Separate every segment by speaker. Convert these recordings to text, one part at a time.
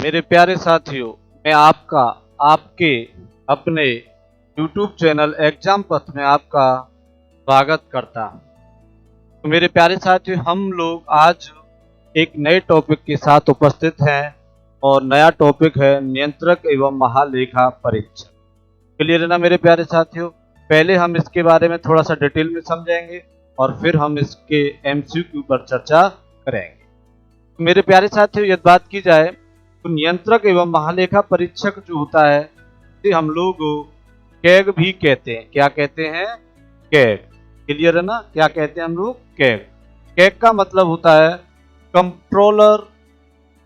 Speaker 1: मेरे प्यारे साथियों, मैं आपका आपके अपने YouTube चैनल एग्जाम पथ में आपका स्वागत करता हूं। तो मेरे प्यारे साथियों, हम लोग आज एक नए टॉपिक के साथ उपस्थित हैं और नया टॉपिक है नियंत्रक एवं महालेखा परीक्षक। क्लियर है ना मेरे प्यारे साथियों? पहले हम इसके बारे में थोड़ा सा डिटेल में समझेंगे और फिर हम इसके MCQ पर चर्चा करेंगे। तो मेरे प्यारे साथियों, यदि बात की जाए तो नियंत्रक एवं महालेखा परीक्षक जो होता है इसे हम लोग कैग भी कहते हैं। क्या कहते हैं? कैग। क्लियर है ना? क्या कहते हैं हम लोग? कैग। कैग का मतलब होता है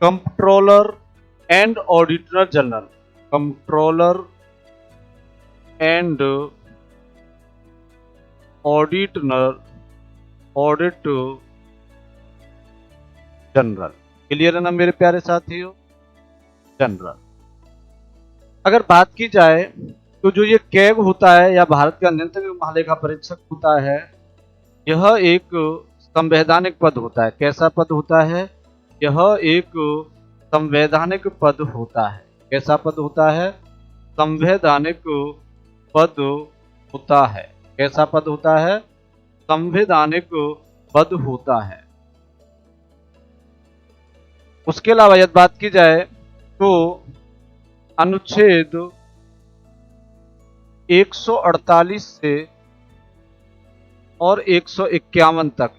Speaker 1: controller and auditor general. Controller and audit general. Clear है ना मेरे प्यारे साथियों? जनरल। अगर बात की जाए तो जो ये कैग होता है या भारत का नियंत्रक एवं महालेखा परीक्षक होता है, यह एक संवैधानिक पद होता है। कैसा पद होता है? यह एक संवैधानिक पद होता है। कैसा पद होता है? संवैधानिक पद होता है। कैसा पद होता है? संवैधानिक पद होता है। उसके अलावा यदि बात की जाए तो अनुच्छेद 148 से और 151 तक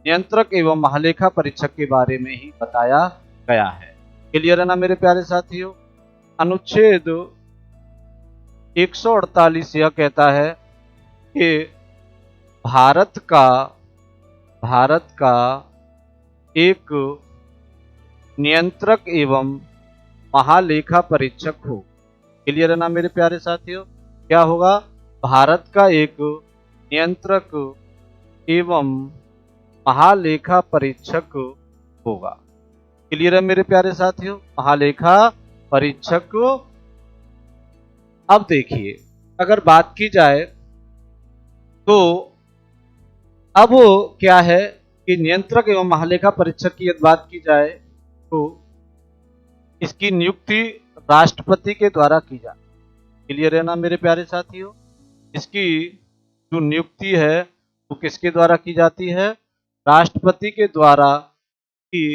Speaker 1: नियंत्रक एवं महालेखा परीक्षक के बारे में ही बताया गया है। क्लियर है ना मेरे प्यारे साथियों? अनुच्छेद 148 यह कहता है कि भारत का एक नियंत्रक एवं महालेखा परीक्षक हो। क्लियर है ना मेरे प्यारे साथियों? क्या होगा? भारत का एक नियंत्रक एवं महालेखा परीक्षक होगा। क्लियर है मेरे प्यारे साथियों? महालेखा परीक्षक। अब देखिए, अगर बात की जाए तो अब क्या है कि नियंत्रक एवं महालेखा परीक्षक की यदि बात की जाए तो इसकी नियुक्ति राष्ट्रपति के द्वारा की जाती है। क्लियर है ना मेरे प्यारे साथियों? इसकी जो नियुक्ति है वो किसके द्वारा की जाती है? राष्ट्रपति के द्वारा की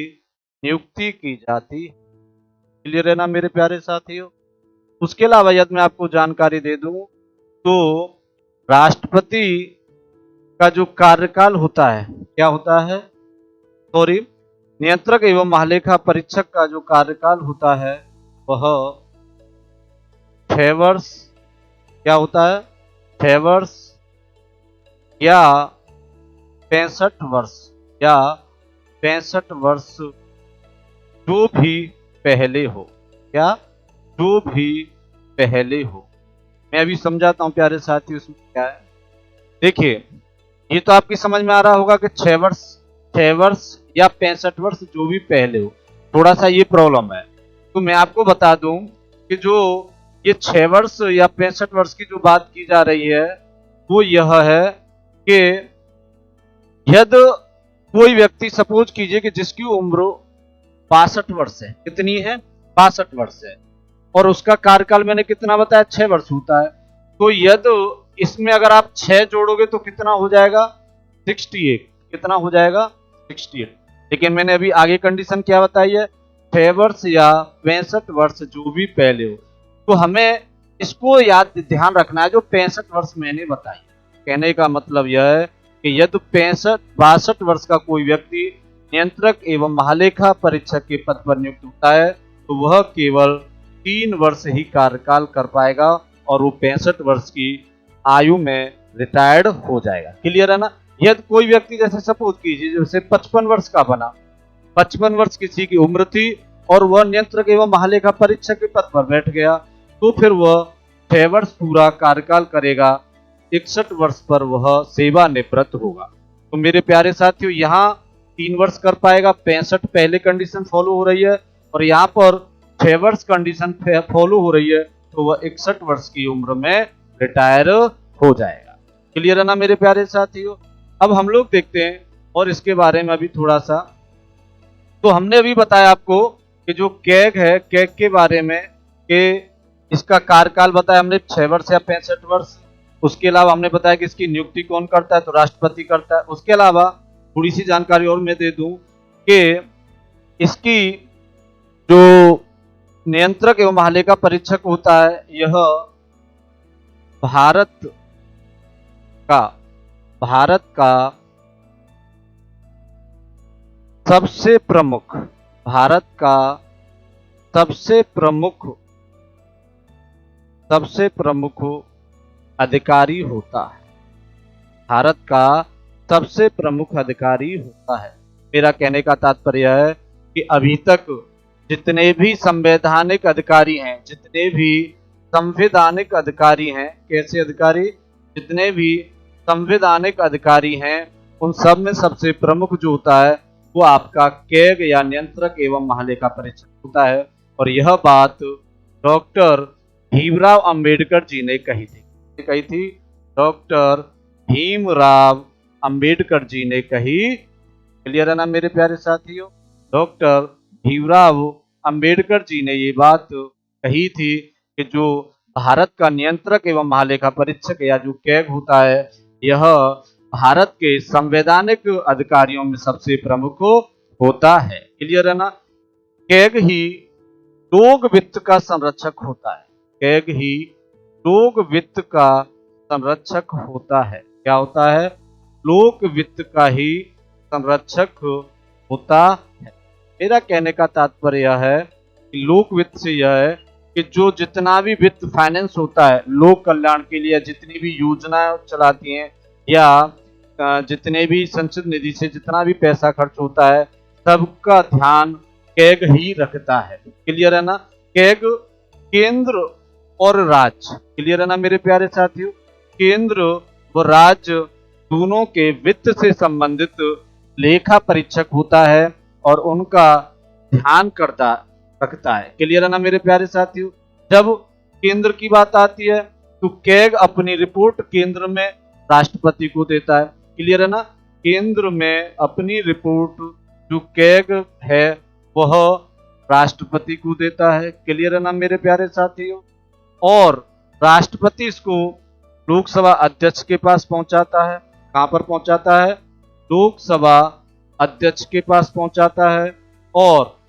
Speaker 1: नियुक्ति की जाती है। क्लियर है ना मेरे प्यारे साथियों? उसके अलावा यदि मैं आपको जानकारी दे दूं तो राष्ट्रपति का जो कार्यकाल होता है, क्या होता है? सॉरी, नियंत्रक एवं महालेखा परीक्षक का जो कार्यकाल होता है वह 6 वर्ष, क्या होता है? 6 वर्ष या 65 वर्ष जो भी पहले हो। क्या? जो भी पहले हो। मैं अभी समझाता हूं प्यारे साथी उसमें क्या है। देखिए, ये तो आपकी समझ में आ रहा होगा कि 6 वर्ष या 65 वर्ष जो भी पहले हो। थोड़ा सा ये प्रॉब्लम है, तो मैं आपको बता दूं कि जो ये 6 वर्ष या 65 वर्ष की जो बात की जा रही है वो यह है कि यदि कोई व्यक्ति सपोज कीजिए कि जिसकी उम्र 62 वर्ष है। कितनी है? 62 वर्ष है और उसका कार्यकाल मैंने कितना बताया? 6 वर्ष होता है। तो यदि इसमें अगर आप 6 जोड़ोगे तो कितना हो जाएगा? 68। कितना हो जाएगा? 68। लेकिन मैंने अभी आगे कंडीशन क्या बताई है? 6 वर्ष या 65 वर्ष जो भी पहले हो। तो हमें इसको ध्यान रखना है जो 65 वर्ष मैंने बताई। कहने का मतलब यह है कि यदि 62 वर्ष का कोई व्यक्ति नियंत्रक एवं महालेखा परीक्षक के पद पर नियुक्त होता है तो वह केवल 3 वर्ष ही कार्यकाल कर पाएगा और वो 65 वर्ष की आयु में रिटायर्ड हो जाएगा। क्लियर है ना? यदि कोई व्यक्ति जैसे सपोज कीजिए जैसे 55 वर्ष का बना, 55 वर्ष किसी की उम्र थी और वह नियंत्रक एवं महालेखा परीक्षक के पद पर बैठ गया तो फिर वह 6 वर्ष पूरा कार्यकाल करेगा, 61 वर्ष पर वह सेवानिवृत्त होगा। तो मेरे प्यारे साथियों, यहाँ 3 वर्ष कर पाएगा, 65 पहले कंडीशन फॉलो हो रही है और यहाँ पर 6 वर्ष कंडीशन फॉलो हो रही है तो वह 61 वर्ष की उम्र में रिटायर हो जाएगा। क्लियर है ना मेरे प्यारे साथियों? अब हम लोग देखते हैं और इसके बारे में अभी थोड़ा सा तो हमने अभी बताया आपको कि जो कैग है, कैग के बारे में कि इसका कार्यकाल बताया हमने 6 वर्ष या 65 वर्ष। उसके अलावा हमने बताया कि इसकी नियुक्ति कौन करता है, तो राष्ट्रपति करता है। उसके अलावा थोड़ी सी जानकारी और मैं दे दूं कि इसकी जो नियंत्रक एवं महालेखा परीक्षक होता है, यह भारत का सबसे प्रमुख भारत का सबसे प्रमुख अधिकारी होता है। भारत का सबसे प्रमुख अधिकारी होता है। मेरा कहने का तात्पर्य है कि अभी तक जितने भी संवैधानिक अधिकारी हैं, जितने भी संवैधानिक अधिकारी हैं, कैसे अधिकारी, जितने भी संवैधानिक अधिकारी हैं, उन सब में सबसे प्रमुख जो होता है वो आपका कैग या नियंत्रक एवं महालेखा परीक्षक होता है। और यह बात डॉक्टर भीमराव अंबेडकर जी ने कही थी। डॉक्टर भीमराव अंबेडकर जी ने कही। क्लियर है ना मेरे प्यारे साथियों? डॉक्टर भीमराव अंबेडकर जी ने ये बात कही थी कि जो भारत का नियंत्रक एवं महालेखा परीक्षक या जो कैग होता है, यह भारत के संवैधानिक अधिकारियों में सबसे प्रमुख होता है। क्लियर है ना? कैग ही लोक वित्त का संरक्षक होता है। कैग ही लोक वित्त का संरक्षक होता है। क्या होता है? लोक वित्त का ही संरक्षक होता है। मेरा कहने का तात्पर्य है कि लोक वित्त से यह है कि जो जितना भी वित्त फाइनेंस होता है लोक कल्याण के लिए, जितनी भी योजनाएं चलाती हैं या जितने भी संचित निधि से जितना भी पैसा खर्च होता है, सबका ध्यान कैग ही रखता है। क्लियर है ना? कैग केंद्र और राज्य, क्लियर है ना मेरे प्यारे साथियों? केंद्र व राज्य दोनों के वित्त से संबंधित लेखा परीक्षक होता है और उनका ध्यान रखता है। क्लियर है ना मेरे प्यारे साथियों? जब केंद्र की बात आती है तो कैग अपनी रिपोर्ट केंद्र में राष्ट्रपति को देता है। क्लियर है ना? केंद्र में अपनी रिपोर्ट जो कैग है वह राष्ट्रपति को देता है। क्लियर है ना मेरे प्यारे साथियों? और राष्ट्रपति इसको लोकसभा अध्यक्ष के पास पहुंचाता है। कहां पर पहुंचाता है? लोकसभा अध्यक्ष के पास पहुंचाता है। और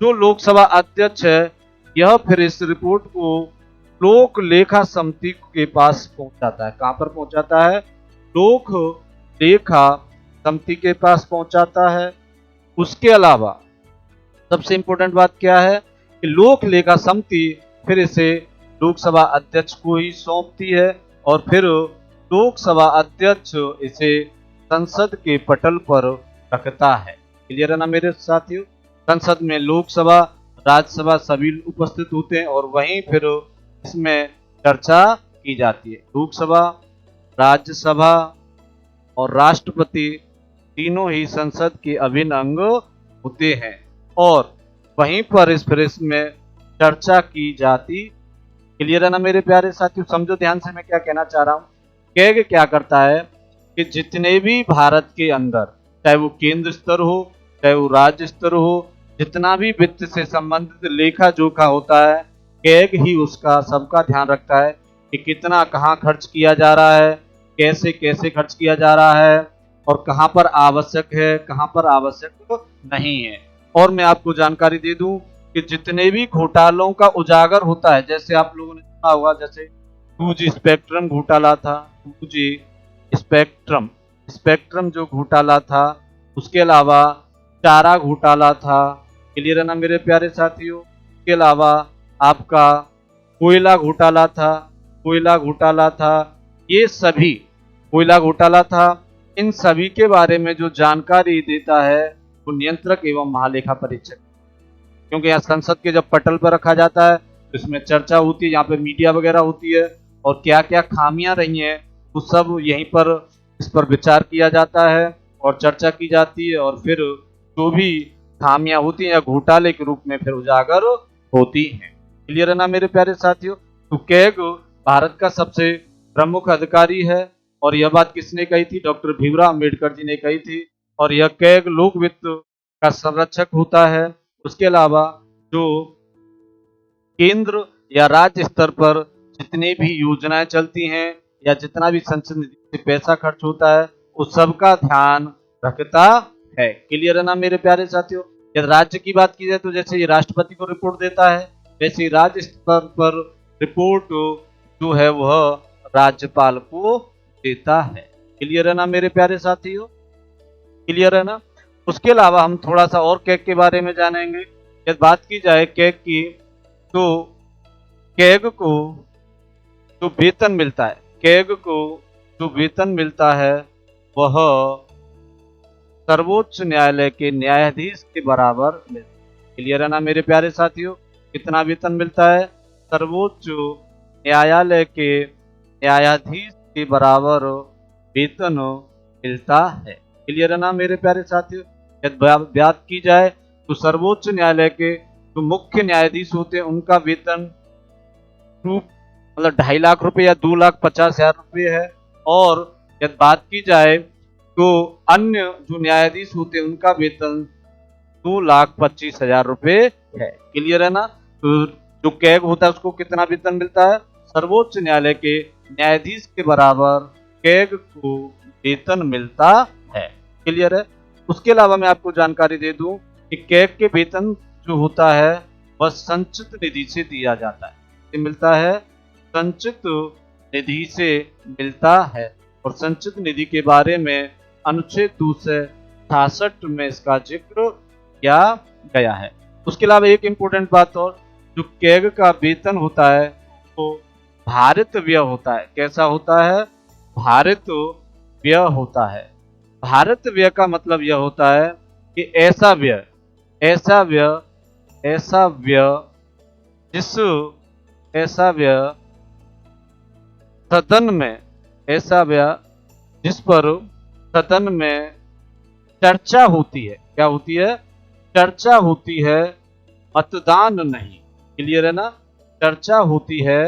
Speaker 1: जो लोकसभा अध्यक्ष है यह फिर इस रिपोर्ट को लोक लेखा समिति के पास पहुंचाता है। कहां पर पहुंचाता है? लोक लेखा समिति के पास पहुंचाता है। उसके अलावा सबसे इंपॉर्टेंट बात क्या है कि लोक लेखा समिति फिर इसे लोकसभा अध्यक्ष को ही सौंपती है और फिर लोकसभा अध्यक्ष इसे संसद के पटल पर रखता है। क्लियर है ना मेरे साथियों? संसद में लोकसभा, राज्यसभा सभी उपस्थित होते हैं और वहीं फिर इसमें चर्चा की जाती है। लोकसभा, राज्यसभा और राष्ट्रपति तीनों ही संसद के अभिन्न अंग होते हैं और वहीं पर इसमें चर्चा की जाती। क्लियर है ना मेरे प्यारे साथियों? समझो ध्यान से मैं क्या कहना चाह रहा हूं। कैग क्या करता है कि जितने भी भारत के अंदर, चाहे वो केंद्र स्तर हो चाहे वो राज्य स्तर हो, जितना भी वित्त से संबंधित लेखा जोखा होता है, कैग ही उसका सबका ध्यान रखता है कि कितना कहाँ खर्च किया जा रहा है, कैसे कैसे खर्च किया जा रहा है और कहाँ पर आवश्यक है, कहाँ पर आवश्यक नहीं है। और मैं आपको जानकारी दे दूं कि जितने भी घोटालों का उजागर होता है, जैसे आप लोगों ने सुना होगा, जैसे 2G स्पेक्ट्रम घोटाला था, 2G स्पेक्ट्रम जो घोटाला था, उसके अलावा चारा घोटाला था। क्लियर है ना मेरे प्यारे साथियों? उसके अलावा आपका कोयला घोटाला था, ये सभी कोयला घोटाला था। इन सभी के बारे में जो जानकारी देता है वो नियंत्रक एवं महालेखा परीक्षक, क्योंकि यहाँ संसद के जब पटल पर रखा जाता है तो इसमें चर्चा होती है, यहाँ पे मीडिया वगैरह होती है और क्या क्या खामियां रही हैं वो सब यहीं पर इस पर विचार किया जाता है और चर्चा की जाती है और फिर जो भी खामियां होती हैं या घोटाले के रूप में फिर उजागर होती हैं। क्लियर है ना मेरे प्यारे साथियों? तो कैग भारत का सबसे प्रमुख अधिकारी है और यह बात किसने कही थी? डॉक्टर भीमराव अंबेडकर जी ने कही थी। और यह कैग लोक वित्त का संरक्षक होता है। उसके अलावा जो केंद्र या राज्य स्तर पर जितनी भी योजनाएं चलती हैं या जितना भी संसद निधि से पैसा खर्च होता है उस सब का ध्यान रखता है। क्लियर है ना मेरे प्यारे साथियों। यदि राज्य की बात की जाए तो जैसे ये राष्ट्रपति को रिपोर्ट देता है, वैसे राज्य स्तर पर रिपोर्ट जो है वह राज्यपाल को देता है। क्लियर है ना मेरे प्यारे साथियों, क्लियर है ना। उसके अलावा हम थोड़ा सा और कैग के बारे में जानेंगे। यदि बात की जाए कैग की तो कैग को जो वेतन मिलता है, कैग को जो वेतन मिलता है वह सर्वोच्च न्यायालय के न्यायाधीश के बराबर मिलता है। क्लियर है ना मेरे प्यारे साथियों। कितना वेतन मिलता है? सर्वोच्च न्यायालय के न्यायाधीश के बराबर वेतन मिलता है। क्लियर है ना मेरे प्यारे साथियों। यदि बात की जाए तो सर्वोच्च न्यायालय के जो मुख्य न्यायाधीश होते हैं उनका वेतन मतलब 2.5 लाख रुपए या 2,50,000 रुपये है। और यदि बात की जाए तो अन्य जो न्यायाधीश होते हैं उनका वेतन 2,25,000 रुपये है। क्लियर है ना। तो जो कैग होता है उसको कितना वेतन मिलता है? सर्वोच्च न्यायालय के न्यायाधीश के बराबर कैग को वेतन मिलता है। क्लियर है। उसके अलावा मैं आपको जानकारी दे दूं कि कैग के वेतन जो होता है वह संचित निधि से दिया जाता है। मिलता है संचित निधि से मिलता है। और संचित निधि के बारे में अनुच्छेद 266 में इसका जिक्र किया गया है। उसके अलावा एक इम्पोर्टेंट बात और, जो कैग का वेतन होता है तो भारित व्यय होता है। कैसा होता है? भारित व्यय होता है। भारित व्यय का मतलब यह होता है कि ऐसा व्यय जिस पर सदन में चर्चा होती है। क्या होती है? चर्चा होती है, मतदान नहीं। क्लियर है ना। चर्चा होती है,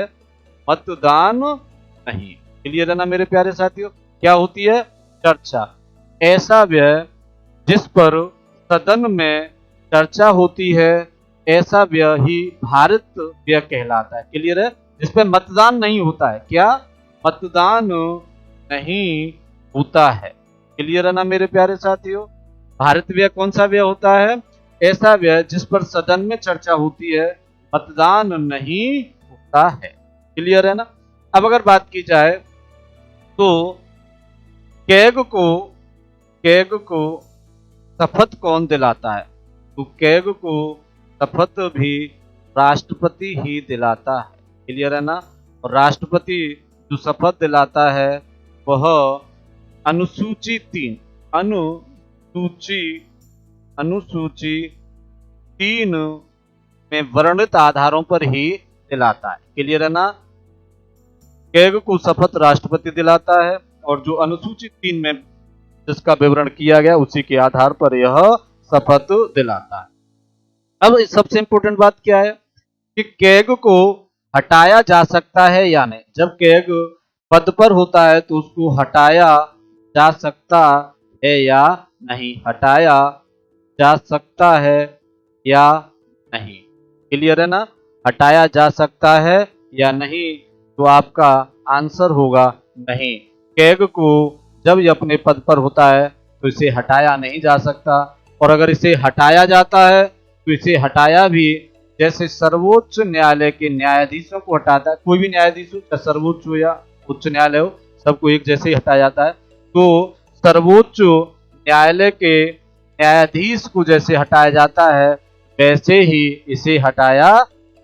Speaker 1: मतदान नहीं। क्लियर है ना मेरे प्यारे साथियों। क्या होती है? चर्चा। ऐसा व्यय जिस पर सदन में चर्चा होती है, ऐसा व्यय ही भारित व्यय कहलाता है। क्लियर है। जिस पर मतदान नहीं होता है। क्या? मतदान नहीं होता है। क्लियर है ना मेरे प्यारे साथियों। भारित व्यय कौन सा व्यय होता है? ऐसा व्यय जिस पर सदन में चर्चा होती है, मतदान नहीं होता है। क्लियर है ना। अब अगर बात की जाए तो कैग को शपथ कौन दिलाता है? तो कैग को शपथ भी राष्ट्रपति ही दिलाता है। क्लियर है ना। और राष्ट्रपति जो शपथ दिलाता है वह अनुसूची 3 में वर्णित आधारों पर ही दिलाता है। क्लियर है ना। कैग को शपथ राष्ट्रपति दिलाता है और जो अनुसूची 3 में जिसका विवरण किया गया उसी के आधार पर यह शपथ दिलाता है। अब सबसे इंपॉर्टेंट बात क्या है कि कैग को हटाया जा सकता है या नहीं। जब कैग पद पर होता है तो उसको हटाया जा सकता है या नहीं। हटाया जा सकता है या नहीं। क्लियर है ना। हटाया जा सकता है या नहीं, तो आपका आंसर होगा नहीं। कैग को जब ये अपने पद पर होता है तो इसे हटाया नहीं जा सकता। और अगर इसे हटाया जाता है तो इसे हटाया भी जैसे सर्वोच्च न्यायालय के न्यायाधीशों को हटाता है। कोई भी न्यायाधीश हो, चाहे सर्वोच्च हो या उच्च न्यायालय हो, सबको एक जैसे ही हटाया जाता है। तो सर्वोच्च न्यायालय के न्यायाधीश को जैसे हटाया जाता है वैसे ही इसे हटाया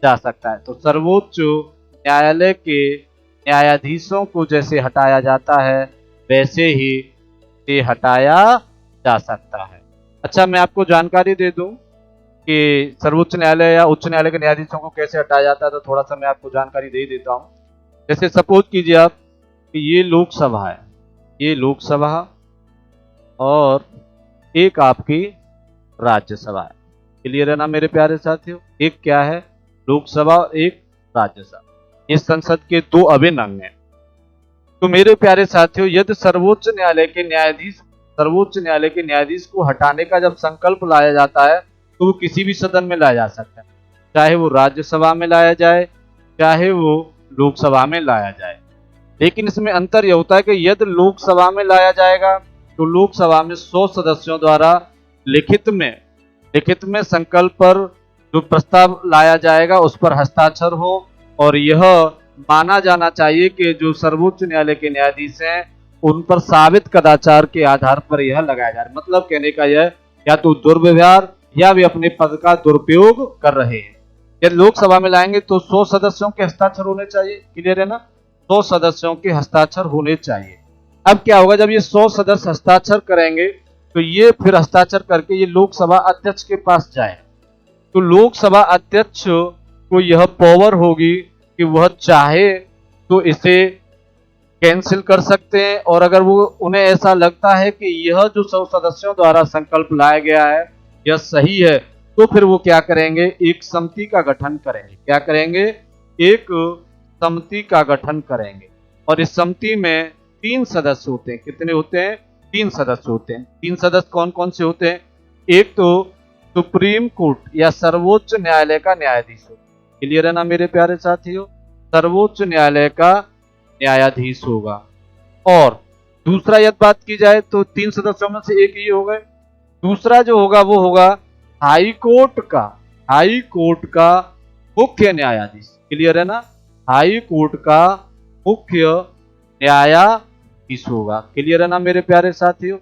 Speaker 1: जा सकता है। तो सर्वोच्च न्यायालय के न्यायाधीशों को जैसे हटाया जाता है वैसे ही इसे हटाया जा सकता है। अच्छा, मैं आपको जानकारी दे दूं कि सर्वोच्च न्यायालय या उच्च न्यायालय के न्यायाधीशों को कैसे हटाया जाता है, तो थोड़ा सा मैं आपको जानकारी दे देता हूं। जैसे सपोज कीजिए आप कि ये लोकसभा है, ये लोकसभा और एक आपकी राज्यसभा है। क्लियर है ना मेरे प्यारे साथियों। एक क्या है? लोकसभा और एक राज्यसभा। ये संसद के 2 अभिन्न अंग हैं। तो मेरे प्यारे साथियों, यदि सर्वोच्च न्यायालय के न्यायाधीश सर्वोच्च न्यायालय के न्यायाधीश को हटाने का जब संकल्प लाया जाता है तो वो किसी भी सदन में लाया जा सकता है, चाहे वो राज्यसभा में लाया जाए, चाहे वो लोकसभा में लाया जाए। लेकिन इसमें अंतर यह होता है कि यदि लोकसभा में लाया जाएगा तो लोकसभा में 100 सदस्यों द्वारा लिखित में संकल्प पर जो प्रस्ताव लाया जाएगा उस पर हस्ताक्षर हो, और यह माना जाना चाहिए कि जो सर्वोच्च न्यायालय के न्यायाधीश हैं उन पर साबित कदाचार के आधार पर यह लगाया जा रहा है। मतलब कहने का यह, या तो दुर्व्यवहार या वे अपने पद का दुरुपयोग कर रहे हैं। यदि लोकसभा में लाएंगे तो 100 सदस्यों के हस्ताक्षर होने चाहिए, क्लियर है ना, 100 सदस्यों के हस्ताक्षर होने चाहिए। अब क्या होगा, जब ये 100 सदस्य हस्ताक्षर करेंगे तो ये फिर हस्ताक्षर करके ये लोकसभा अध्यक्ष के पास जाए, तो लोकसभा अध्यक्ष को यह पावर होगी कि वह चाहे तो इसे कैंसिल कर सकते हैं, और अगर वो उन्हें ऐसा लगता है कि यह जो 100 सदस्यों द्वारा संकल्प लाया गया है यह सही है, तो फिर वो क्या करेंगे, एक समिति का गठन करेंगे। क्या करेंगे, एक समिति का गठन करेंगे, और इस समिति में 3 सदस्य होते हैं। कितने होते हैं, 3 सदस्य होते हैं। 3 सदस्य कौन कौन से होते हैं, एक तो सुप्रीम कोर्ट या सर्वोच्च न्यायालय का न्यायाधीश होगा, क्लियर है ना मेरे प्यारे साथियों, सर्वोच्च न्यायालय का न्यायाधीश होगा। और दूसरा यदि बात की जाए तो 3 सदस्यों में से एक ही हो गए, दूसरा जो होगा वो होगा हाई कोर्ट का मुख्य न्यायाधीश, क्लियर है ना, हाई कोर्ट का मुख्य न्यायाधीश होगा, क्लियर है ना मेरे प्यारे साथियों।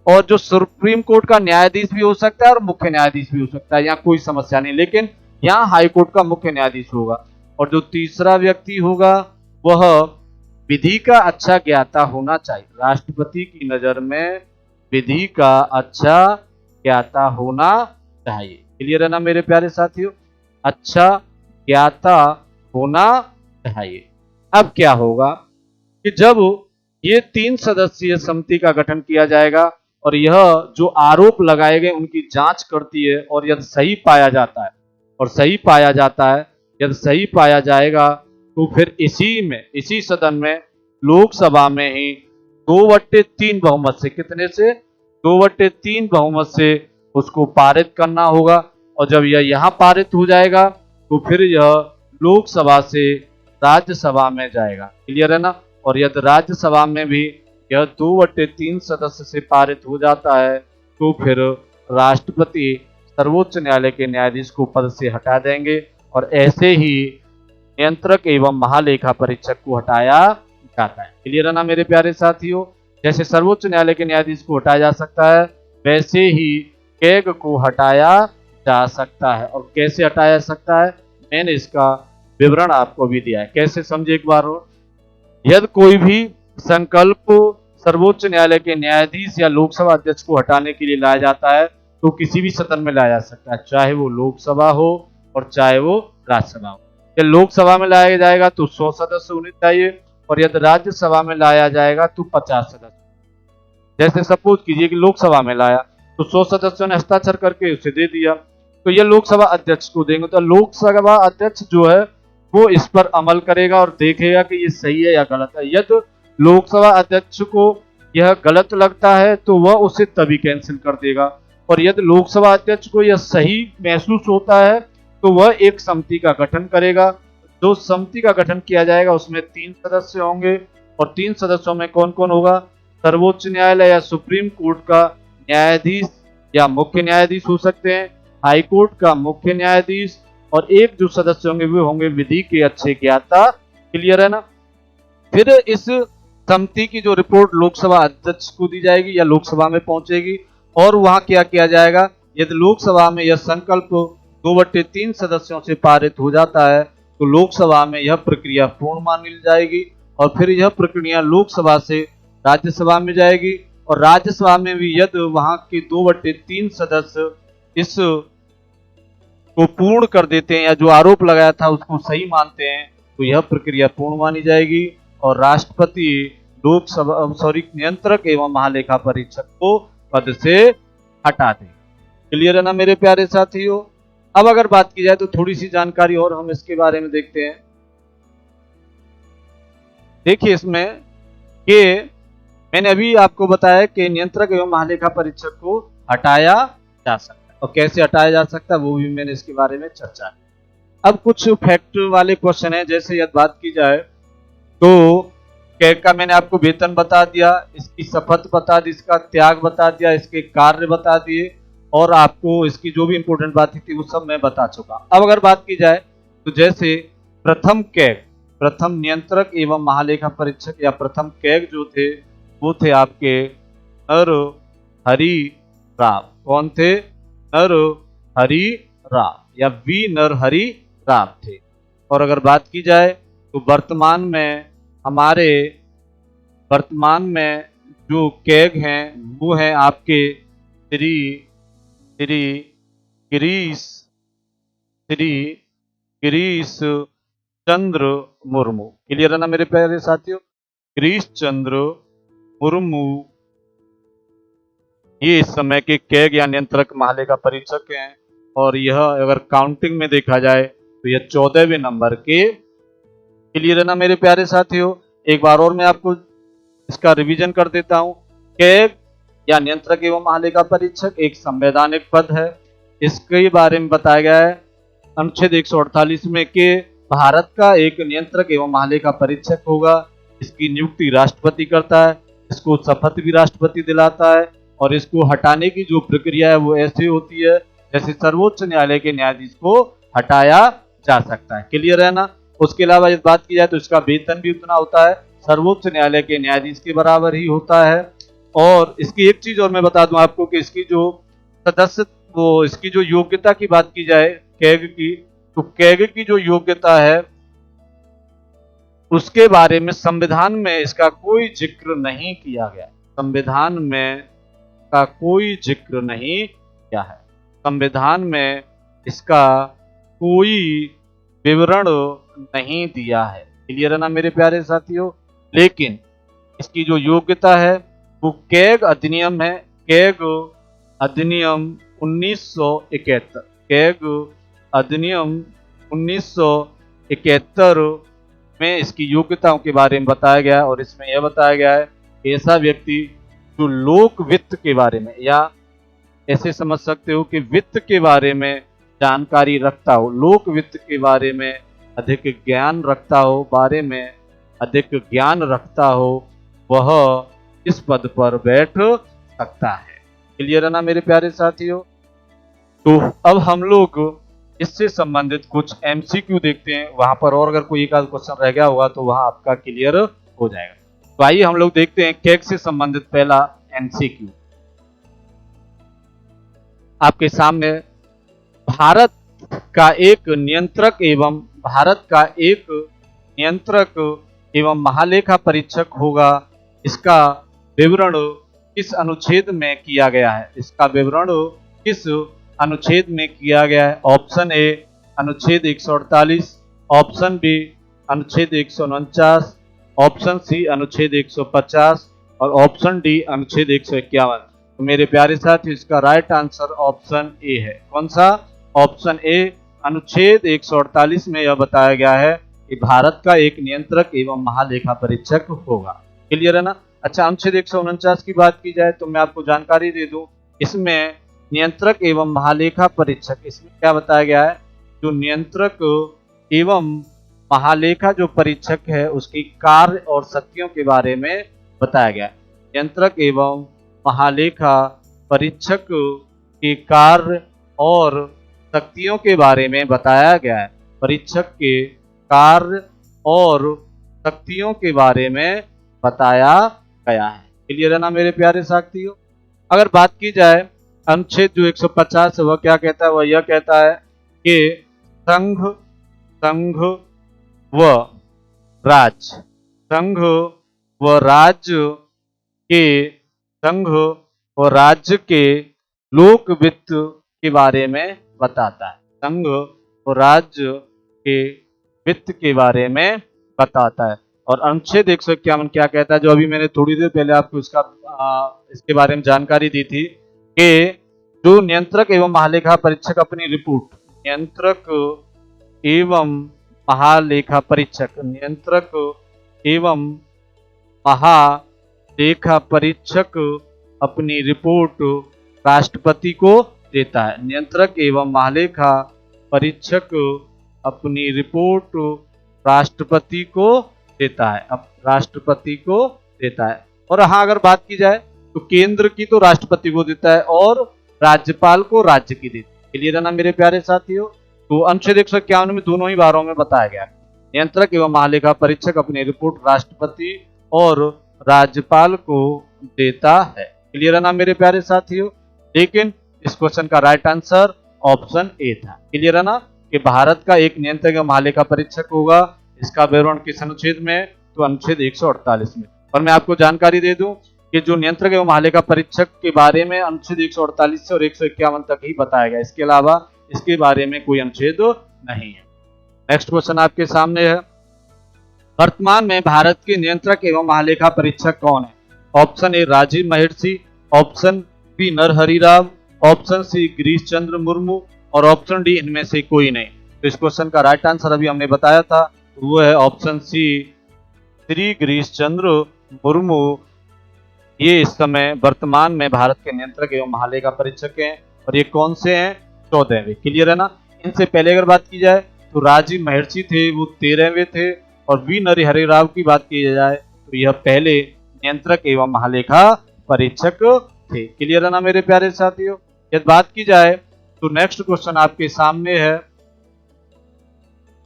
Speaker 1: और जो सुप्रीम कोर्ट का न्यायाधीश भी हो सकता है और मुख्य न्यायाधीश भी हो सकता है, यहाँ कोई समस्या नहीं, लेकिन यहाँ हाई कोर्ट का मुख्य न्यायाधीश होगा। और जो तीसरा व्यक्ति होगा वह विधि का अच्छा ज्ञाता होना चाहिए। राष्ट्रपति की नजर में विधि का अच्छा ज्ञाता होना चाहिए, क्लियर है ना मेरे प्यारे साथियों, अच्छा ज्ञाता होना चाहिए। अब क्या होगा कि जब ये 3 सदस्यीय समिति का गठन किया जाएगा और यह जो आरोप लगाए गए उनकी जांच करती है, और यदि सही पाया जाता है, और सही पाया जाता है, यदि सही पाया जाएगा तो फिर इसी सदन में लोकसभा में ही 2/3 बहुमत से, कितने से, 2/3 बहुमत से उसको पारित करना होगा। और जब यह यहाँ पारित हो जाएगा तो फिर यह लोकसभा से राज्यसभा में जाएगा, क्लियर है ना। और यदि राज्यसभा में भी यह 2/3 सदस्य से पारित हो जाता है तो फिर राष्ट्रपति सर्वोच्च न्यायालय के न्यायाधीश को पद से हटा देंगे, और ऐसे ही नियंत्रक एवं महालेखा परीक्षक को हटाया जाता है, क्लियर है ना मेरे प्यारे साथियों। जैसे सर्वोच्च न्यायालय के न्यायाधीश को हटाया जा सकता है, वैसे ही कैग को हटाया जा सकता है। और कैसे हटाया जा सकता है, मैंने इसका विवरण आपको भी दिया है, कैसे समझे एक बार और। यदि कोई भी संकल्प सर्वोच्च न्यायालय के न्यायाधीश या लोकसभा अध्यक्ष को हटाने के लिए लाया जाता है तो किसी भी सदन में लाया जा सकता है, चाहे वो लोकसभा हो और चाहे वो राज्यसभा हो। यदि लोकसभा में लाया जाएगा तो 100 सदस्य होने चाहिए, और यदि राज्यसभा में लाया जाएगा तो 50 सदस्य। जैसे सपोज कीजिए कि लोकसभा में लाया तो 100 सदस्यों ने हस्ताक्षर करके उसे दे दिया, तो यह लोकसभा अध्यक्ष को देंगे, तो लोकसभा अध्यक्ष जो है वो इस पर अमल करेगा और देखेगा कि ये सही है या गलत है। यदि लोकसभा अध्यक्ष को यह गलत लगता है तो वह उसे तभी कैंसिल कर देगा, और यदि लोकसभा अध्यक्ष को यह सही महसूस होता है तो वह एक समिति का गठन करेगा। जो समिति का गठन किया जाएगा उसमें 3 सदस्य होंगे, और 3 सदस्यों में कौन कौन होगा, सर्वोच्च न्यायालय या सुप्रीम कोर्ट का न्यायाधीश या मुख्य न्यायाधीश हो सकते हैं, हाई कोर्ट का मुख्य न्यायाधीश, और एक जो सदस्य होंगे वे होंगे विधि के अच्छे ज्ञाता, क्लियर है ना। फिर इस समिति की जो रिपोर्ट लोकसभा अध्यक्ष को दी जाएगी या लोकसभा में पहुंचेगी, और वहां क्या किया जाएगा, यदि लोकसभा में यह संकल्प 2/3 सदस्यों से पारित हो जाता है तो लोकसभा में यह प्रक्रिया पूर्ण मानी जाएगी, और फिर यह प्रक्रिया लोकसभा से राज्यसभा में जाएगी, और राज्यसभा में भी यदि वहां के 2/3 सदस्य इस को पूर्ण कर देते हैं या जो आरोप लगाया था उसको सही मानते हैं तो यह प्रक्रिया पूर्ण मानी जाएगी, और राष्ट्रपति नियंत्रक एवं महालेखा परीक्षक को पद से हटा दें, क्लियर है ना मेरे प्यारे साथियों। अब अगर बात की जाए तो थोड़ी सी जानकारी और हम इसके बारे में देखते हैं। देखिए इसमें कि मैंने अभी आपको बताया कि नियंत्रक एवं महालेखा परीक्षक को हटाया जा सकता है, और कैसे हटाया जा सकता है वो भी मैंने इसके बारे में चर्चा की। अब कुछ फैक्ट वाले क्वेश्चन है, जैसे यदि बात की जाए तो कैग का मैंने आपको वेतन बता दिया, इसकी शपथ बता दी, इसका त्याग बता दिया, इसके कार्य बता दिए, और आपको इसकी जो भी इंपॉर्टेंट बात थी वो सब मैं बता चुका। अब अगर बात की जाए तो जैसे प्रथम कैग, प्रथम नियंत्रक एवं महालेखा परीक्षक या प्रथम कैग जो थे वो थे आपके नर हरि राव। कौन थे? नर हरि राव या वी नर हरि राव थे। और अगर बात की जाए तो वर्तमान में जो कैग हैं वो हैं आपके श्री श्री गिरीश श्री गिरीश चंद्र मुर्मू। क्लियर है ना मेरे प्यारे साथियों? गिरीश चंद्र मुर्मू ये इस समय के कैग या नियंत्रक महालेखा परीक्षक हैं, और यह अगर काउंटिंग में देखा जाए तो यह 14वें नंबर के। क्लियर है ना मेरे प्यारे साथियों? एक बार और मैं आपको इसका रिवीजन कर देता हूं। कैग या नियंत्रक एवं महालेखा परीक्षक एक संवैधानिक पद है। इसके बारे में बताया गया है अनुच्छेद 148 में कि भारत का एक नियंत्रक एवं महालेखा परीक्षक होगा। इसकी नियुक्ति राष्ट्रपति करता है, इसको शपथ भी राष्ट्रपति दिलाता है, और इसको हटाने की जो प्रक्रिया है वो ऐसी होती है जैसे सर्वोच्च न्यायालय के न्यायाधीश को हटाया जा सकता है। क्लियर है ना? उसके अलावा यदि बात की जाए तो इसका वेतन भी उतना होता है, सर्वोच्च न्यायालय के न्यायाधीश के बराबर ही होता है। और इसकी एक चीज और मैं बता दूं आपको कि इसकी जो सदस्य वो इसकी जो योग्यता की बात की जाए कैग की, तो कैग की जो योग्यता है उसके बारे में संविधान में इसका कोई जिक्र नहीं किया गया। संविधान में का कोई जिक्र नहीं किया है, संविधान में इसका कोई विवरण नहीं दिया है। क्लियर है ना मेरे प्यारे साथियों? लेकिन इसकी जो योग्यता है वो कैग अधिनियम है, कैग अधिनियम 1971, कैग अधिनियम 1971 में इसकी योग्यताओं के बारे में बताया गया। और इसमें यह बताया गया है कि ऐसा व्यक्ति जो लोक वित्त के बारे में, या ऐसे समझ सकते हो कि वित्त के बारे में जानकारी रखता हो, लोक वित्त के बारे में अधिक ज्ञान रखता हो, वह इस पद पर बैठ सकता है। क्लियर है ना मेरे प्यारे साथियों? तो अब हम लोग इससे संबंधित कुछ एमसीक्यू देखते हैं, वहां पर और अगर कोई एक आध क्वेश्चन रह गया होगा तो वहां आपका क्लियर हो जाएगा। तो आइए हम लोग देखते हैं कैग से संबंधित पहला एमसीक्यू आपके सामने। भारत का एक नियंत्रक एवं महालेखा परीक्षक होगा। इसका विवरण किस अनुच्छेद में किया गया है? इसका विवरण किस अनुच्छेद में किया गया है? ऑप्शन ए अनुच्छेद 148, ऑप्शन बी अनुच्छेद 149, ऑप्शन सी अनुच्छेद 150 और ऑप्शन डी अनुच्छेद 151। तो मेरे प्यारे साथियों इसका राइट आंसर ऑप्शन ए है। कौन सा? Option A. अनुच्छेद 148 में यह बताया गया है कि भारत का एक नियंत्रक एवं महालेखा परीक्षक होगा। क्लियर है ना? अच्छा, अनुच्छेद 149 की बात की जाए तो मैं आपको जानकारी दे दूं, इसमें नियंत्रक एवं महालेखा परीक्षक, इसमें क्या बताया गया है? जो नियंत्रक एवं महालेखा जो परीक्षक है उसकी कार्य और शक्तियों के बारे में बताया गया है। नियंत्रक एवं महालेखा परीक्षक के कार्य और शक्तियों के बारे में बताया गया है। परीक्षक के कार्य और शक्तियों के बारे में बताया गया है। क्लियर है ना मेरे प्यारे साथियों? अगर बात की जाए अनुच्छेद जो 150 है वह क्या कहता है? वह यह कहता है कि संघ व राज्य के लोक वित्त के बारे में बताता है। संघ और राज्य के वित्त के बारे में बताता है। और अनुच्छेद 151 क्या कहता है, जो अभी मैंने थोड़ी देर पहले आपको इसके बारे में जानकारी दी थी कि जो नियंत्रक एवं महालेखा परीक्षक अपनी रिपोर्ट, नियंत्रक एवं महालेखा परीक्षक लेखा परीक्षक अपनी रिपोर्ट राष्ट्रपति को देता है। नियंत्रक एवं महालेखा परीक्षक अपनी रिपोर्ट राष्ट्रपति को देता है, अब राष्ट्रपति को देता है। और हाँ, अगर बात की जाए तो केंद्र की तो राष्ट्रपति को देता है और राज्यपाल को राज्य की देती है। क्लियर है ना मेरे प्यारे साथियों? तो अनुच्छेद 151 में दोनों ही बारों में बताया गया है। नियंत्रक एवं महालेखा परीक्षक अपनी रिपोर्ट राष्ट्रपति और राज्यपाल को देता है। क्लियर है ना मेरे प्यारे साथियों? लेकिन इस क्वेश्चन का राइट आंसर ऑप्शन ए था। क्लियर है ना कि भारत का एक नियंत्रक एवं महालेखा परीक्षक होगा। इसका विवरण किस अनुच्छेद में? तो अनुच्छेद 148 में। और मैं आपको जानकारी दे दूं कि जो नियंत्रक एवं महालेखा परीक्षक के बारे में अनुच्छेद 148 से और 151 तक ही बताया गया, इसके अलावा इसके बारे में कोई अनुच्छेद नहीं है। नेक्स्ट क्वेश्चन आपके सामने है, वर्तमान में भारत के नियंत्रक एवं महालेखा परीक्षक कौन है? Option A Rajiv Maharshi, option B Narhari Rao, option C Girish Chandra Murmu और ऑप्शन डी इनमें से कोई नहीं। तो इस क्वेश्चन का राइट आंसर अभी हमने बताया था, वो है ऑप्शन सी श्री गिरीश चंद्र मुर्मू। ये इस समय वर्तमान में भारत के नियंत्रक एवं महालेखा परीक्षक हैं और ये कौन से हैं? 14वें। क्लियर है ना? इनसे पहले अगर बात की जाए तो राजीव महर्षि थे, वो 13वें थे। और वी नरहरि राव की बात की जाए तो यह पहले नियंत्रक एवं महालेखा परीक्षक थे। क्लियर है ना मेरे प्यारे साथियों? यदि बात की जाए तो नेक्स्ट क्वेश्चन आपके सामने है,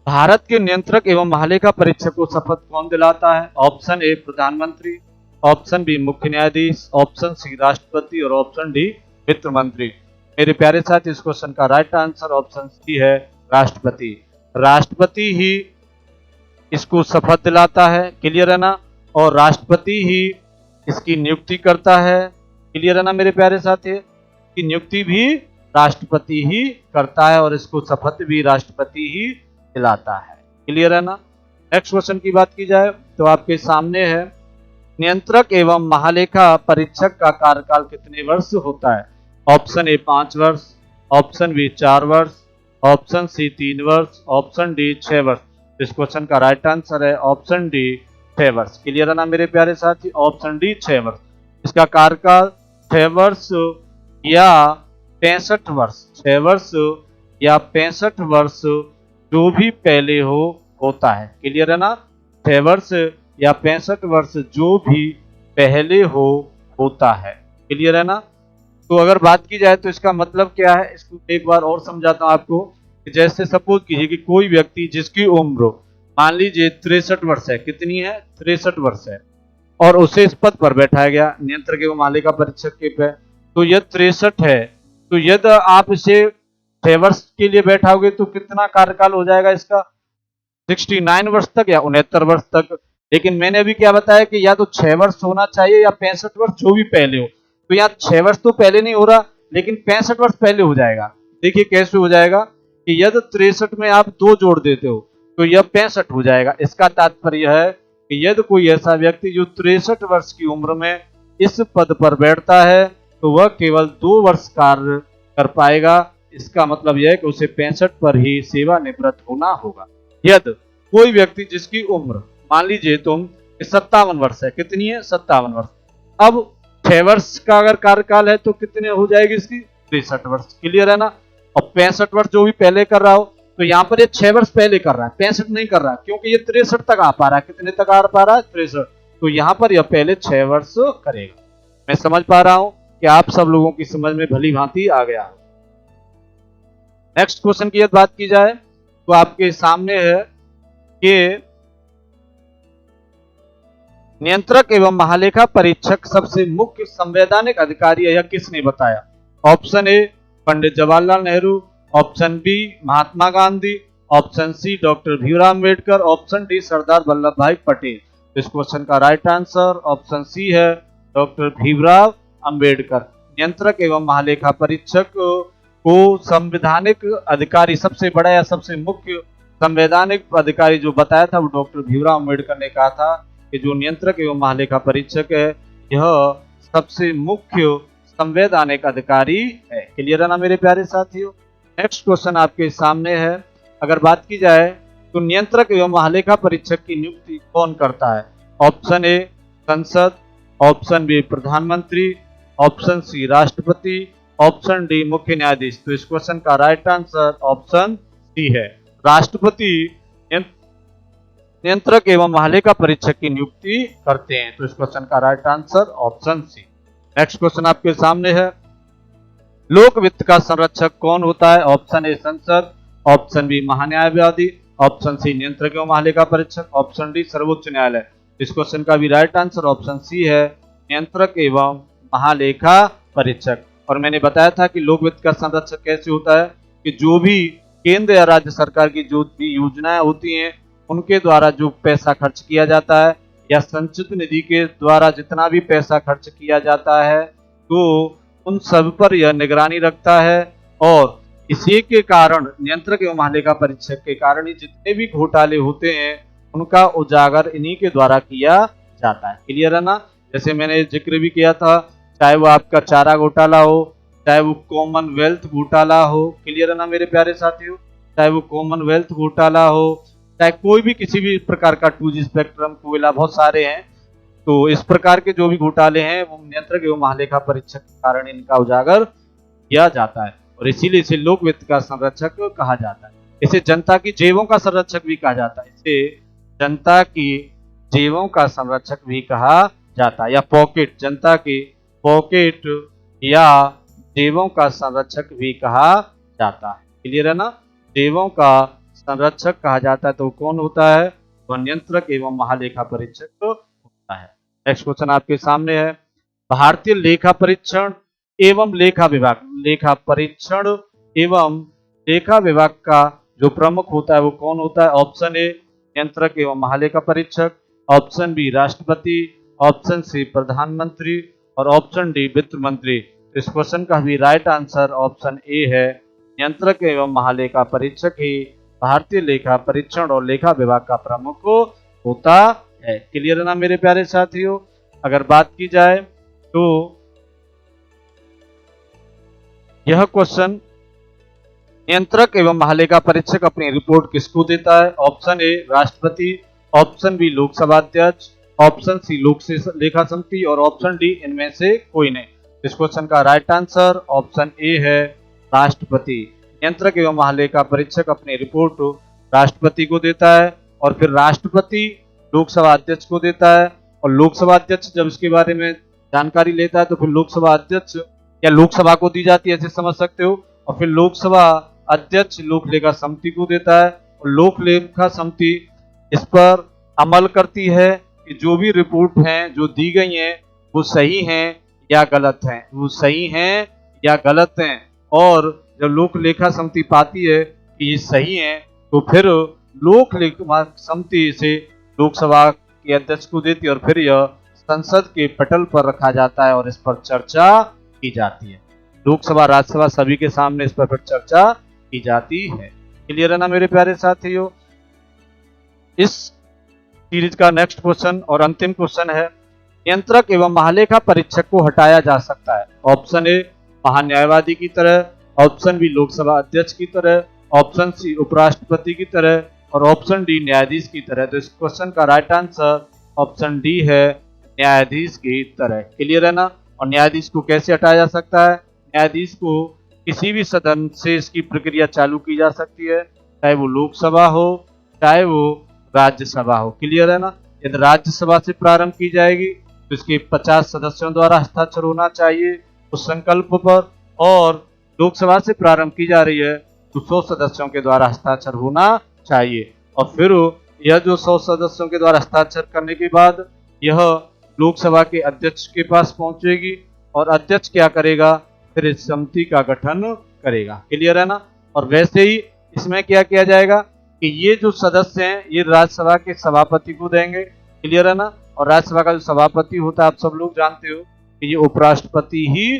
Speaker 1: भारत के नियंत्रक एवं महालेखा परीक्षक को शपथ कौन दिलाता है? ऑप्शन ए प्रधानमंत्री, ऑप्शन बी मुख्य न्यायाधीश, ऑप्शन सी राष्ट्रपति और ऑप्शन डी वित्त मंत्री। मेरे प्यारे साथी, इस क्वेश्चन का राइट आंसर ऑप्शन सी है राष्ट्रपति। राष्ट्रपति ही इसको शपथ दिलाता है। क्लियर है ना? और राष्ट्रपति ही इसकी नियुक्ति करता है। क्लियर है ना मेरे प्यारे साथी? की नियुक्ति भी राष्ट्रपति ही करता है और इसको शपथ भी राष्ट्रपति ही दिलाता है। क्लियर है ना? नेक्स्ट क्वेश्चन की बात की जाए तो आपके सामने है, नियंत्रक एवं महालेखा परीक्षक का कार्यकाल कितने वर्ष होता है? ऑप्शन ए 5 वर्ष, ऑप्शन बी 4 वर्ष, ऑप्शन सी 3 वर्ष, ऑप्शन डी 6 वर्ष। इस क्वेश्चन का राइट आंसर है ऑप्शन डी 6 वर्ष। क्लियर है ना मेरे प्यारे साथी? ऑप्शन डी 6 वर्ष। इसका कार्यकाल 6 वर्ष या 65 वर्ष, 6 वर्ष या 65 वर्ष जो भी पहले हो होता है। क्लियर है ना? 6 वर्ष या 65 वर्ष जो भी पहले हो होता है। क्लियर है ना? तो अगर बात की जाए तो इसका मतलब क्या है, इसको एक बार और समझाता हूं आपको। जैसे सपोज कीजिए कि कोई व्यक्ति जिसकी उम्र मान लीजिए 63 वर्ष है, कितनी है? 63 वर्ष है, और उसे इस पद पर बैठाया गया नियंत्रक एवं महालेखा परीक्षक के पे, तो यह 63 है। तो यदि आप इसे 6 वर्ष के लिए बैठाओगे तो कितना कार्यकाल हो जाएगा इसका? 69 वर्ष तक या 69 वर्ष तक। लेकिन मैंने अभी क्या बताया कि या तो 6 वर्ष होना चाहिए या 65 वर्ष जो भी पहले हो। तो यहाँ 6 वर्ष तो पहले नहीं हो रहा, लेकिन 65 वर्ष पहले हो जाएगा। देखिए कैसे हो जाएगा कि यदि 63 में आप 2 जोड़ देते हो तो यह 65 हो जाएगा। इसका तात्पर्य है कि यदि कोई ऐसा व्यक्ति जो 63 वर्ष की उम्र में इस पद पर बैठता है तो वह केवल 2 वर्ष कार्य कर पाएगा। इसका मतलब यह है कि उसे 65 पर ही सेवानिवृत्त होना होगा। यदि कोई व्यक्ति जिसकी उम्र मान लीजिए तुम 57 वर्ष है, कितनी है? 57 वर्ष। अब 6 वर्ष का अगर कार्यकाल है तो कितने हो जाएगी इसकी? 63 वर्ष। क्लियर है ना? और 65 वर्ष जो भी पहले कर रहा हो, तो यहाँ पर ये 6 वर्ष पहले कर रहा है, 65 नहीं कर रहा है, क्योंकि ये 63 तक आ पा रहा है। कितने तक आ पा रहा है? 63। तो यहाँ पर यह पहले 6 वर्ष करेगा। मैं समझ पा रहा हूं कि आप सब लोगों की समझ में भली भांति आ गया। नेक्स्ट क्वेश्चन की यदि बात की जाए तो आपके सामने है कि नियंत्रक एवं महालेखा परीक्षक सबसे मुख्य संवैधानिक अधिकारी है, यह किसने बताया? Option A Pandit Jawaharlal Nehru, option B Mahatma Gandhi, option C doctor Bhimrao Ambedkar, option D Sardar Vallabh Bhai Patel. इस क्वेश्चन का राइट आंसर ऑप्शन सी है डॉक्टर भीमराव अम्बेडकर। नियंत्रक एवं महालेखा परीक्षक को संवैधानिक अधिकारी, सबसे बड़ा या सबसे मुख्य संवैधानिक अधिकारी जो बताया था वो डॉक्टर भीमराव अम्बेडकर ने कहा था कि जो नियंत्रक एवं महालेखा परीक्षक है यह सबसे मुख्य संवैधानिक अधिकारी है। क्लियर है ना मेरे प्यारे साथियों? नेक्स्ट क्वेश्चन आपके सामने है, अगर बात की जाए तो नियंत्रक एवं महालेखा परीक्षक की नियुक्ति कौन करता है? ऑप्शन ए संसद, ऑप्शन बी प्रधानमंत्री, ऑप्शन सी राष्ट्रपति, ऑप्शन डी मुख्य न्यायाधीश। तो इस क्वेश्चन का राइट आंसर ऑप्शन सी है। राष्ट्रपति नियंत्रक एवं महालेखा परीक्षक की नियुक्ति करते हैं। तो इस क्वेश्चन का right answer option C. Next question आपके सामने है, लोक वित्त का संरक्षक कौन होता है? ऑप्शन ए संसद, ऑप्शन बी महान्यायवादी, ऑप्शन सी नियंत्रक एवं महालेखा परीक्षक, ऑप्शन डी सर्वोच्च न्यायालय। इस क्वेश्चन का भी राइट आंसर ऑप्शन सी है, नियंत्रक एवं महालेखा परीक्षक। और मैंने बताया था कि लोक वित्त का संरक्षक कैसे होता है कि जो भी केंद्र या राज्य सरकार की जो भी योजनाएं होती हैं उनके द्वारा जो पैसा खर्च किया जाता है या संचित निधि के द्वारा जितना भी पैसा खर्च किया जाता है तो उन सब पर यह निगरानी रखता है। और इसी के कारण नियंत्रक एवं महालेखा परीक्षक के कारण ही जितने भी घोटाले होते हैं उनका उजागर इन्हीं के द्वारा किया जाता है। क्लियर है ना? जैसे मैंने जिक्र भी किया था, चाहे वो आपका चारा घोटाला हो, चाहे वो कॉमनवेल्थ घोटाला हो, क्लियर है ना मेरे प्यारे साथियों, चाहे वो कॉमनवेल्थ घोटाला हो, चाहे कोई भी किसी भी प्रकार का 2G स्पेक्ट्रम, कोयला, बहुत सारे हैं। तो इस प्रकार के जो भी घोटाले हैं वो नियंत्रक एवं महालेखा परीक्षक के कारण इनका उजागर किया जाता है और इसीलिए इसे लोक वित्त का संरक्षक कहा जाता है। इसे जनता की जेबों का संरक्षक भी कहा जाता है, इसे जनता की जेबों का संरक्षक भी कहा जाता है, या पॉकेट, जनता की पॉकेट या जेबों का संरक्षक भी कहा जाता है। क्लियर है ना? जेबों का संरक्षक कहा जाता है। तो कौन होता है? वह नियंत्रक एवं महालेखा परीक्षक होता है। नेक्स्ट क्वेश्चन आपके सामने है, भारतीय लेखा परीक्षण एवं लेखा विभाग, लेखा परीक्षण एवं लेखा विभाग का जो प्रमुख होता है वो कौन होता है? ऑप्शन ए नियंत्रक एवं महालेखा परीक्षक, ऑप्शन बी राष्ट्रपति, ऑप्शन सी प्रधानमंत्री और ऑप्शन डी वित्त मंत्री। इस क्वेश्चन का भी राइट आंसर ऑप्शन ए है, नियंत्रक एवं महालेखा परीक्षक ही भारतीय लेखा परीक्षण और लेखा विभाग का प्रमुख होता है। क्लियर है ना मेरे प्यारे साथियों? अगर बात की जाए तो यह क्वेश्चन, नियंत्रक एवं महालेखा परीक्षक अपनी रिपोर्ट किसको देता है? ऑप्शन ए राष्ट्रपति, ऑप्शन बी लोकसभा अध्यक्ष, ऑप्शन सी लोक लेखा समिति और ऑप्शन डी इनमें से कोई नहीं। इस क्वेश्चन का राइट आंसर ऑप्शन ए है, राष्ट्रपति। नियंत्रक एवं महालेखा परीक्षक अपनी रिपोर्ट राष्ट्रपति को देता है और फिर राष्ट्रपति लोकसभा अध्यक्ष को देता है और लोकसभा अध्यक्ष जब इसके बारे में जानकारी लेता है तो फिर लोकसभा अध्यक्ष या लोकसभा को दी जाती है, ऐसे समझ सकते हो। और फिर लोकसभा अध्यक्ष लोक लेखा समिति को देता है और लोक लेखा समिति इस पर अमल करती है कि जो भी रिपोर्ट हैं जो दी गई हैं वो सही हैं या गलत हैं, वो सही हैं या गलत हैं। और जब लोक लेखा समिति पाती है कि ये सही है तो फिर लोक लेखा समिति इसे लोकसभा के अध्यक्ष को देती है और फिर यह संसद के पटल पर रखा जाता है और इस पर चर्चा की जाती है। लोकसभा राज्यसभा सभी के सामने इस पर फिर चर्चा की जाती है। क्लियर है ना मेरे प्यारे साथियों? इस सीरीज का नेक्स्ट क्वेश्चन और अंतिम क्वेश्चन है, नियंत्रक एवं महालेखा परीक्षक को हटाया जा सकता है? ऑप्शन ए महान्यायवादी की तरह, ऑप्शन बी लोकसभा अध्यक्ष की तरह, ऑप्शन सी उपराष्ट्रपति की तरह और ऑप्शन डी न्यायाधीश की तरह। तो इस क्वेश्चन का राइट आंसर ऑप्शन डी है, न्यायाधीश की तरह। क्लियर है ना? और न्यायाधीश को कैसे हटाया जा सकता है? न्यायाधीश को किसी भी सदन से इसकी प्रक्रिया चालू की जा सकती है, चाहे वो लोकसभा हो चाहे वो राज्यसभा हो। क्लियर है ना? यदि राज्यसभा से प्रारंभ की जाएगी तो इसके 50 सदस्यों द्वारा हस्ताक्षर होना चाहिए उस संकल्प पर, और लोकसभा से प्रारंभ की जा रही है तो 100 सदस्यों के द्वारा हस्ताक्षर होना चाहिए। और फिर यह जो 100 सदस्यों के द्वारा हस्ताक्षर करने के बाद यह लोकसभा के अध्यक्ष के पास पहुंचेगी और अध्यक्ष क्या करेगा? फिर इस समिति का गठन करेगा। क्लियर है ना? और वैसे ही इसमें क्या किया जाएगा कि ये जो सदस्य हैं ये राज्यसभा के सभापति को देंगे। क्लियर है ना? और राज्यसभा का जो सभापति होता है आप सब लोग जानते हो कि ये उपराष्ट्रपति ही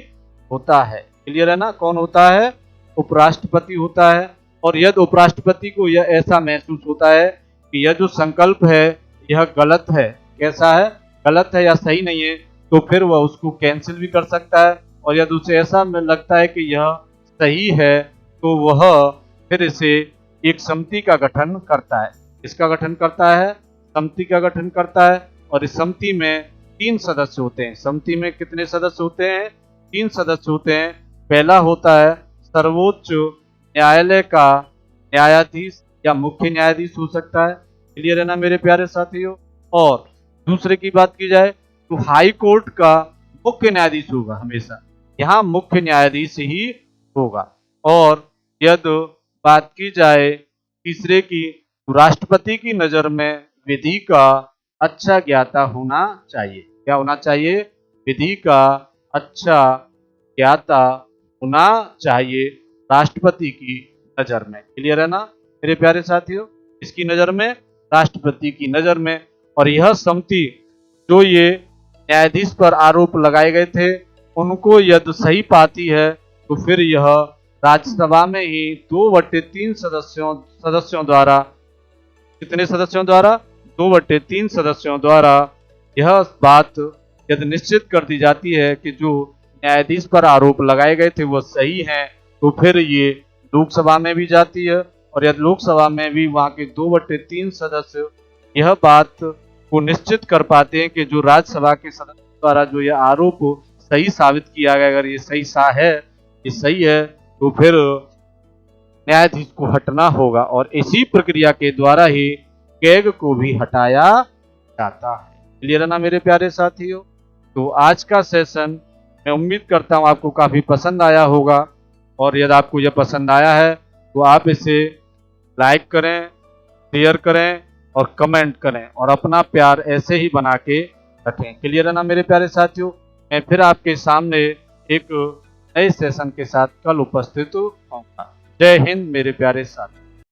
Speaker 1: होता है। क्लियर है ना? कौन होता है? उपराष्ट्रपति होता है। और यदि उपराष्ट्रपति को यह ऐसा महसूस होता है कि यह जो संकल्प है यह गलत है, कैसा है? गलत है या सही नहीं है, तो फिर वह उसको कैंसिल भी कर सकता है। और यदि उसे ऐसा लगता है कि यह सही है तो वह फिर इसे एक समिति का गठन करता है। इसका गठन करता है, समिति का गठन करता है और इस समिति में तीन सदस्य होते हैं। समिति में कितने सदस्य होते हैं? तीन सदस्य होते हैं। पहला होता है सर्वोच्च न्यायालय का न्यायाधीश या मुख्य न्यायाधीश हो सकता है। क्लियर है ना मेरे प्यारे साथियों? और दूसरे की बात की जाए तो हाई कोर्ट का मुख्य न्यायाधीश होगा हमेशा। यहाँ मुख्य न्यायाधीश ही होगा। और यदि बात की जाए तीसरे की, तो राष्ट्रपति की नजर में विधि का अच्छा ज्ञाता होना चाहिए। क्या होना चाहिए? विधि का अच्छा ज्ञाता होना चाहिए राष्ट्रपति की नजर में। क्लियर है ना मेरे प्यारे साथियों? इसकी नजर में, राष्ट्रपति की नजर में। और यह समिति जो ये न्यायाधीश पर आरोप लगाए गए थे, उनको यदि सही पाती है तो फिर यह राज्यसभा में ही 2/3 सदस्यों द्वारा, कितने सदस्यों द्वारा? 2/3 सदस्यों द्वारा यह बात यदि निश्चित कर दी जाती है कि जो न्यायाधीश पर आरोप लगाए गए थे वो सही हैं, तो फिर ये लोकसभा में भी जाती है। और यदि लोकसभा में भी वहां के 2/3 सदस्य यह बात को निश्चित कर पाते हैं कि जो राज्यसभा के सदस्य द्वारा जो यह आरोप सही साबित किया गया, अगर ये सही है तो फिर न्यायाधीश को हटना होगा। और इसी प्रक्रिया के द्वारा ही कैग को भी हटाया जाता है। क्लियर है ना मेरे प्यारे साथियों? तो आज का सेशन मैं उम्मीद करता हूँ आपको काफी पसंद आया होगा। और यदि आपको यह पसंद आया है तो आप इसे लाइक करें, शेयर करें और कमेंट करें और अपना प्यार ऐसे ही बना के रखें। क्लियर है ना मेरे प्यारे साथियों? मैं फिर आपके सामने एक नए सेशन के साथ कल उपस्थित होऊंगा। जय हिंद मेरे प्यारे साथियों।